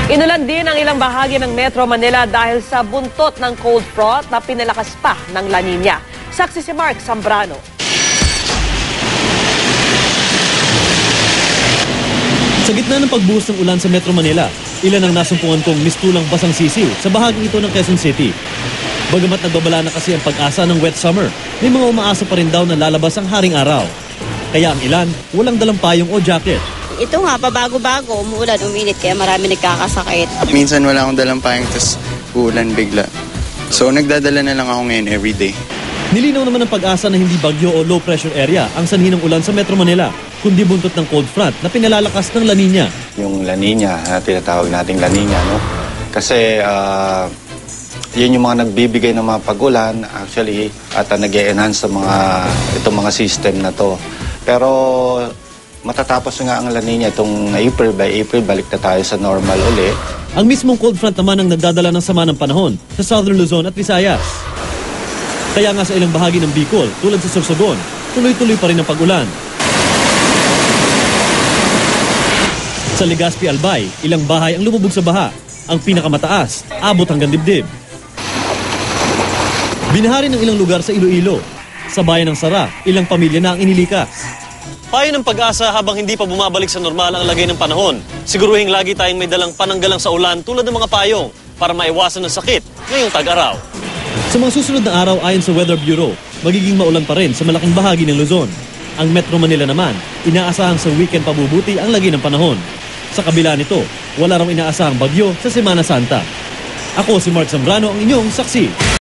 Inulan din ang ilang bahagi ng Metro Manila dahil sa buntot ng cold front na pinalakas pa ng La Nina. Saksi si Mark Zambrano. Sa gitna ng pagbuhos ng ulan sa Metro Manila, ilan ang nasumpungan kong mistulang basang sisiw sa bahaging ito ng Quezon City. Bagamat nagbabala na kasi ang pag-asa ng wet summer, may mga umaasa pa rin daw na lalabas ang haring araw. Kaya ang ilan, walang dalang payong o jacket. Ito nga, pabago-bago, umuulan, uminit, kaya marami nagkakasakit. Minsan wala akong dalang payong, tapos uulan bigla. So nagdadala na lang ako ngayon everyday. Nilinaw naman ng pag-asa na hindi bagyo o low pressure area ang sanhi ng ulan sa Metro Manila, kundi buntot ng cold front na pinalalakas ng La Nina. Yung La Nina, tinatawag nating La Nina, no? Kasi yun yung mga nagbibigay ng mga pag-ulan, actually, at nag-e-enhance sa itong mga system na to. Pero matatapos nga ang La Nina itong April, by April, balik na tayo sa normal uli. Ang mismong cold front naman ang nagdadala ng sama ng panahon sa Southern Luzon at Visayas. Kaya nga sa ilang bahagi ng Bicol, tulad sa Sorsogon, tuloy-tuloy pa rin ang pag-ulan. Sa Legazpi, Albay, ilang bahay ang lumubog sa baha. Ang pinakamataas, abot hanggang dibdib. Binahari ng ilang lugar sa Iloilo. Sa bayan ng Sara, ilang pamilya na ang inilikas. Payo ng pag-asa habang hindi pa bumabalik sa normal ang lagay ng panahon. Siguruhing lagi tayong may dalang pananggalang sa ulan tulad ng mga payong para maiwasan ng sakit ngayong tag-araw. Sa mga susunod na araw ayon sa Weather Bureau, magiging maulan pa rin sa malaking bahagi ng Luzon. Ang Metro Manila naman, inaasahang sa weekend pabubuti ang lagay ng panahon. Sa kabila nito, wala raw inaasahang bagyo sa Semana Santa. Ako si Mark Zambrano, ang inyong saksi.